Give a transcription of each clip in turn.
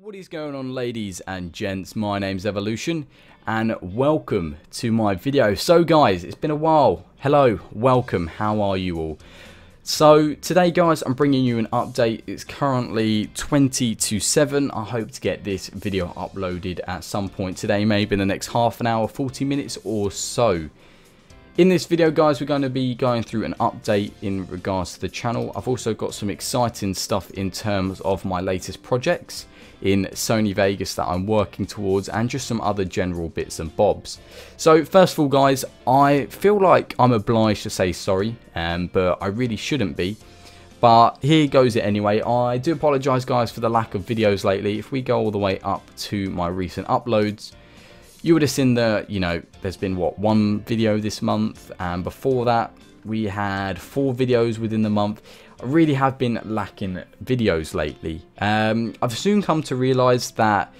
What is going on, ladies and gents? My name's Evolution and welcome to my video. So guys, it's been a while. Hello, welcome, how are you all? So today guys, I'm bringing you an update. It's currently 20 to 7. I hope to get this video uploaded at some point today, maybe in the next half an hour, 40 minutes or so. In this video guys, we're going to be going through an update in regards to the channel. I've also got some exciting stuff in terms of my latest projects in Sony Vegas that I'm working towards, and just some other general bits and bobs. So first of all guys, I feel like I'm obliged to say sorry, but I really shouldn't be. But here goes it anyway. I do apologise guys for the lack of videos lately. If we go all the way up to my recent uploads, you would have seen that, you know, there's been, what, one video this month, and before that we had 4 videos within the month. I really have been lacking videos lately. I've soon come to realise that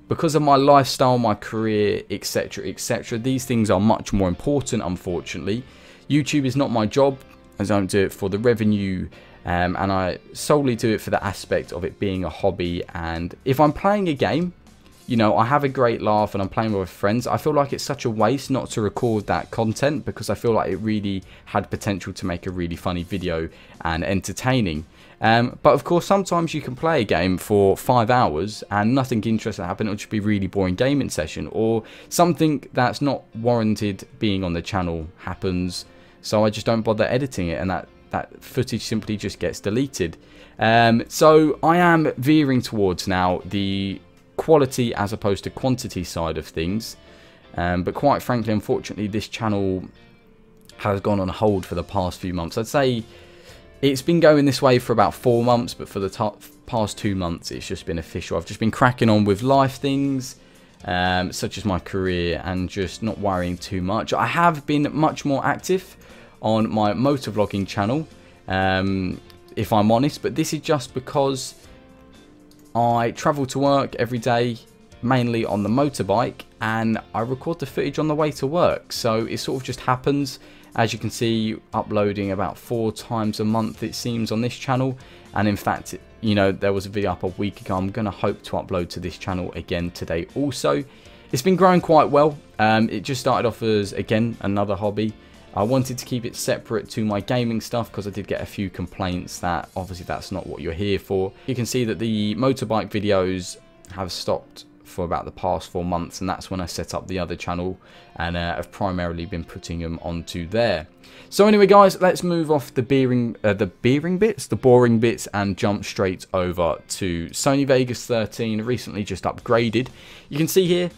because of my lifestyle, my career, etc, etc, these things are much more important, unfortunately. YouTube is not my job, as I don't do it for the revenue, and I solely do it for the aspect of it being a hobby. And if I'm playing a game, you know, I have a great laugh and I'm playing with friends, I feel like it's such a waste not to record that content, because I feel like it really had potential to make a really funny video and entertaining. But of course, sometimes you can play a game for 5 hours and nothing interesting happen. It'll just be a really boring gaming session, or something that's not warranted being on the channel happens, so I just don't bother editing it, and that footage simply just gets deleted. So I am veering towards now the quality as opposed to quantity side of things, but quite frankly, unfortunately, this channel has gone on hold for the past few months. I'd say it's been going this way for about 4 months, but for the past 2 months it's just been official. I've just been cracking on with life things, such as my career, and just not worrying too much. I have been much more active on my motovlogging channel, if I'm honest, but this is just because I travel to work every day, mainly on the motorbike, and I record the footage on the way to work. So it sort of just happens. As you can see, uploading about 4 times a month it seems on this channel. And in fact, you know, there was a video up a week ago. I'm going to hope to upload to this channel again today also. It's been growing quite well. It just started off as, again, another hobby. I wanted to keep it separate to my gaming stuff, because I did get a few complaints that obviously that's not what you're here for. You can see that the motorbike videos have stopped for about the past 4 months, and that's when I set up the other channel, and I've primarily been putting them onto there. So anyway guys, let's move off the boring bits and jump straight over to Sony Vegas 13, recently just upgraded. You can see here,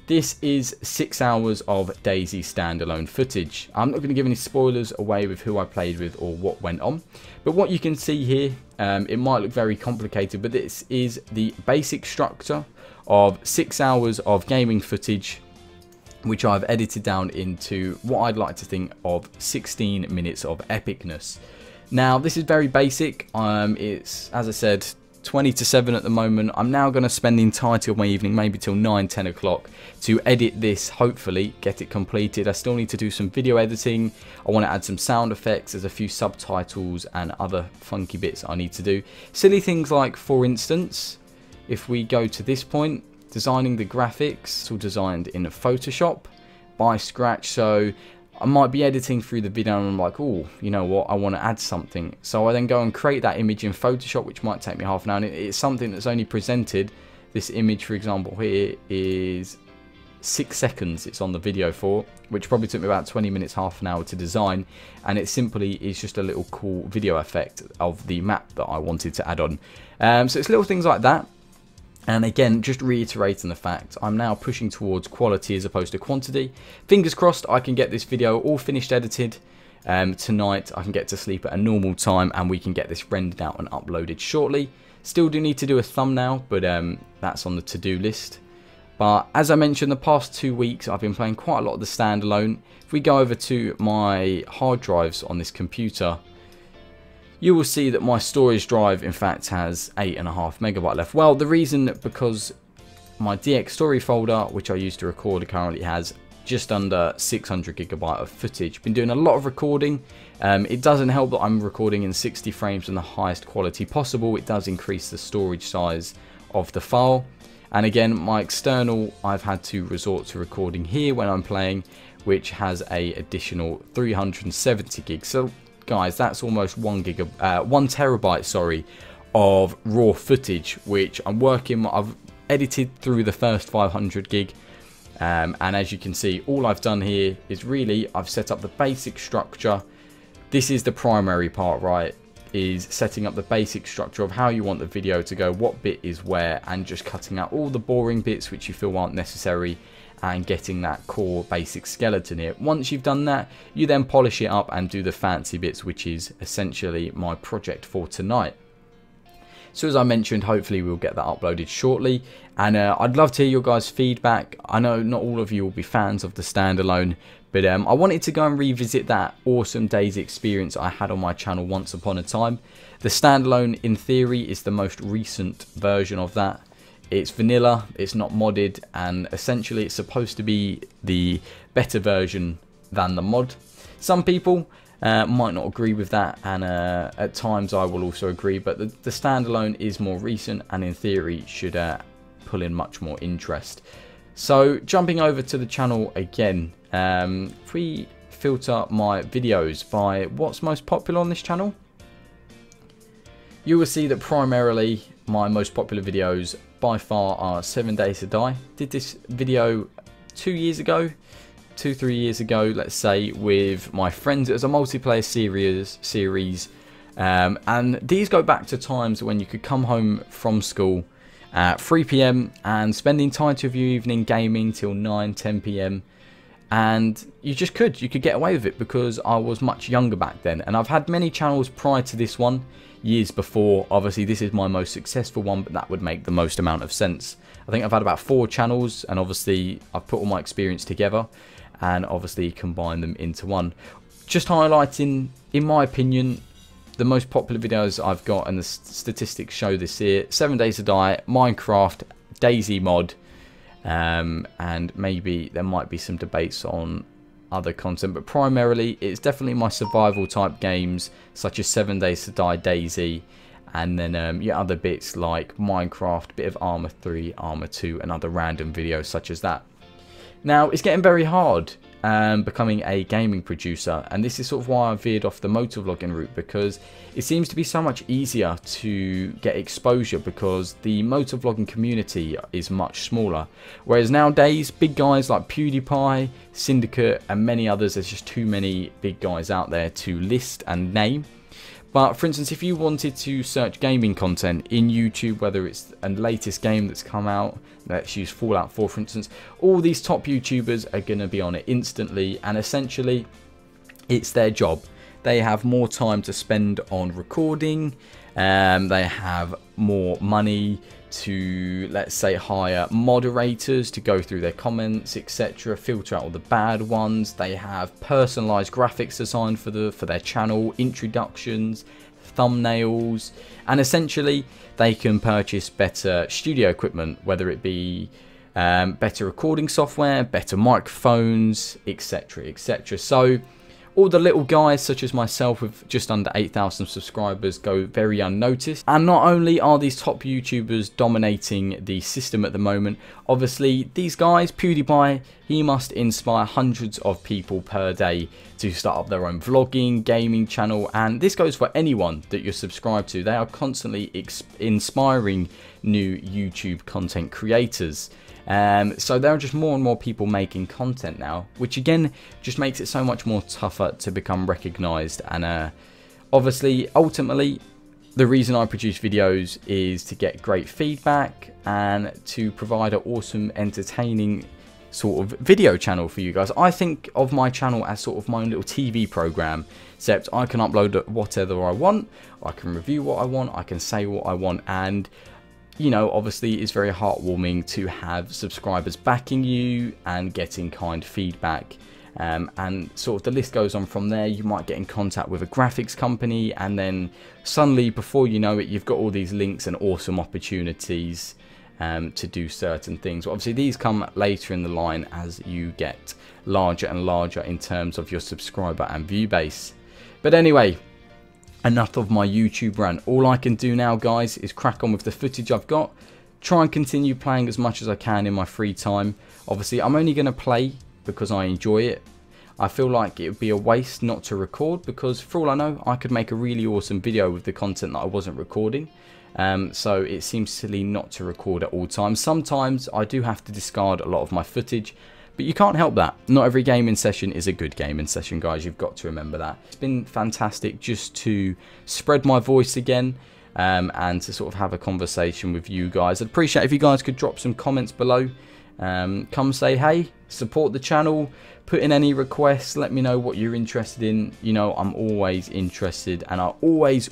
this is 6 hours of DayZ standalone footage. I'm not going to give any spoilers away with who I played with or what went on. But what you can see here, it might look very complicated, but this is the basic structure of 6 hours of gaming footage, which I've edited down into what I'd like to think of 16 minutes of epicness. Now, this is very basic. It's, as I said, 20 to 7 at the moment. I'm now going to spend the entirety of my evening, maybe till 9, 10 o'clock, to edit this, hopefully get it completed. I still need to do some video editing. I want to add some sound effects. There's a few subtitles and other funky bits I need to do. Silly things like, for instance, if we go to this point, designing the graphics, it's all designed in Photoshop by scratch. So I might be editing through the video and I'm like, oh, you know what, I want to add something. So I then go and create that image in Photoshop, which might take me half an hour. And it's something that's only presented. This image, for example, here is 6 seconds it's on the video for, which probably took me about 20 minutes, half an hour to design. And it simply is just a little cool video effect of the map that I wanted to add on. So it's little things like that. And again, just reiterating the fact, I'm now pushing towards quality as opposed to quantity. Fingers crossed I can get this video all finished edited tonight. I can get to sleep at a normal time and we can get this rendered out and uploaded shortly. Still do need to do a thumbnail, but that's on the to-do list. But as I mentioned, the past 2 weeks I've been playing quite a lot of the standalone. If we go over to my hard drives on this computer, you will see that my storage drive in fact has 8.5 megabyte left. Well, the reason, because my DX story folder, which I use to record, currently has just under 600 gigabyte of footage. Been doing a lot of recording. It doesn't help that I'm recording in 60 frames in the highest quality possible. It does increase the storage size of the file. And again, my external, I've had to resort to recording here when I'm playing, which has a additional 370 gigs. So guys, that's almost 1 terabyte, sorry, of raw footage, which I've edited through the first 500 gig. And as you can see, all I've done here is really, I've set up the basic structure. This is the primary part, right? Is setting up the basic structure of how you want the video to go, what bit is where, and just cutting out all the boring bits which you feel aren't necessary and getting that core basic skeleton here. Once you've done that, you then polish it up and do the fancy bits, which is essentially my project for tonight. So as I mentioned, hopefully we'll get that uploaded shortly, and I'd love to hear your guys' feedback. I know not all of you will be fans of the standalone, but I wanted to go and revisit that awesome DayZ experience I had on my channel once upon a time. The standalone, in theory, is the most recent version of that. It's vanilla, it's not modded, and essentially it's supposed to be the better version than the mod. Some people might not agree with that, and at times I will also agree, but the standalone is more recent and in theory should pull in much more interest. So jumping over to the channel again, if we filter my videos by what's most popular on this channel, you will see that primarily my most popular videos by far are 7 Days to Die. Did this video 2 years ago, 2-3 years ago, let's say, with my friends. It was a multiplayer series, and these go back to times when you could come home from school at 3 PM and spend the entirety of your evening gaming till 9-10 PM, and you could get away with it because I was much younger back then. And I've had many channels prior to this one, years before. Obviously this is my most successful one, but that would make the most amount of sense. I think I've had about 4 channels, and obviously I've put all my experience together and obviously combined them into one. Just highlighting, in my opinion, the most popular videos I've got, and the statistics show this here: 7 Days to Die, Minecraft, DayZ mod, and maybe there might be some debates on other content, but primarily it's definitely my survival type games such as 7 Days to Die, DayZ, and then yeah, other bits like Minecraft, bit of Arma 3, Arma 2, and other random videos such as that. Now, it's getting very hard becoming a gaming producer, and this is sort of why I veered off the motovlogging route, because it seems to be so much easier to get exposure because the motovlogging community is much smaller, whereas nowadays big guys like PewDiePie, Syndicate, and many others, there's just too many big guys out there to list and name. But for instance, if you wanted to search gaming content in YouTube, whether it's a latest game that's come out, let's use Fallout 4 for instance, all these top YouTubers are going to be on it instantly, and essentially it's their job. They have more time to spend on recording, they have more money to, let's say, hire moderators to go through their comments, etc., filter out all the bad ones. They have personalized graphics designed for their channel, introductions, thumbnails, and essentially they can purchase better studio equipment, whether it be better recording software, better microphones, etc., etc. So all the little guys such as myself with just under 8,000 subscribers go very unnoticed. And not only are these top YouTubers dominating the system at the moment, obviously these guys, PewDiePie, he must inspire hundreds of people per day to start up their own vlogging, gaming channel, and this goes for anyone that you're subscribed to. They are constantly inspiring new YouTube content creators. So there are just more and more people making content now, which again just makes it so much more tougher to become recognized. And obviously, ultimately, the reason I produce videos is to get great feedback and to provide an awesome, entertaining sort of video channel for you guys. I think of my channel as sort of my own little TV program, except I can upload whatever I want, I can review what I want, I can say what I want, and you know, obviously it's very heartwarming to have subscribers backing you and getting kind feedback, and sort of the list goes on from there. You might get in contact with a graphics company, and then suddenly, before you know it, you've got all these links and awesome opportunities to do certain things. Obviously these come later in the line as you get larger and larger in terms of your subscriber and view base. But anyway, enough of my YouTube rant. All I can do now, guys, is crack on with the footage I've got. try and continue playing as much as I can in my free time. Obviously, I'm only going to play because I enjoy it. I feel like it would be a waste not to record, because for all I know, I could make a really awesome video with the content that I wasn't recording. So it seems silly not to record at all times. Sometimes I do have to discard a lot of my footage, but you can't help that. Not every gaming session is a good gaming session, guys. You've got to remember that. It's been fantastic just to spread my voice again, and to sort of have a conversation with you guys. I'd appreciate if you guys could drop some comments below. Come say hey, support the channel, put in any requests, let me know what you're interested in. You know, I'm always interested, and I always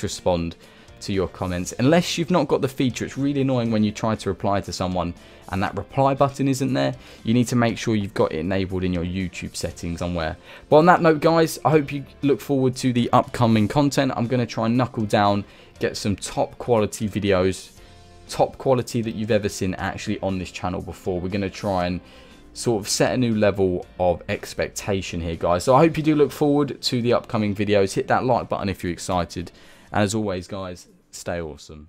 respond to your comments, unless you've not got the feature. It's really annoying when you try to reply to someone and that reply button isn't there. You need to make sure you've got it enabled in your YouTube settings somewhere. But on that note, guys, I hope you look forward to the upcoming content. I'm going to try and knuckle down, get some top quality videos, top quality that you've ever seen actually on this channel before. We're going to try and sort of set a new level of expectation here, guys. So I hope you do look forward to the upcoming videos. Hit that like button if you're excited. And as always, guys, stay awesome.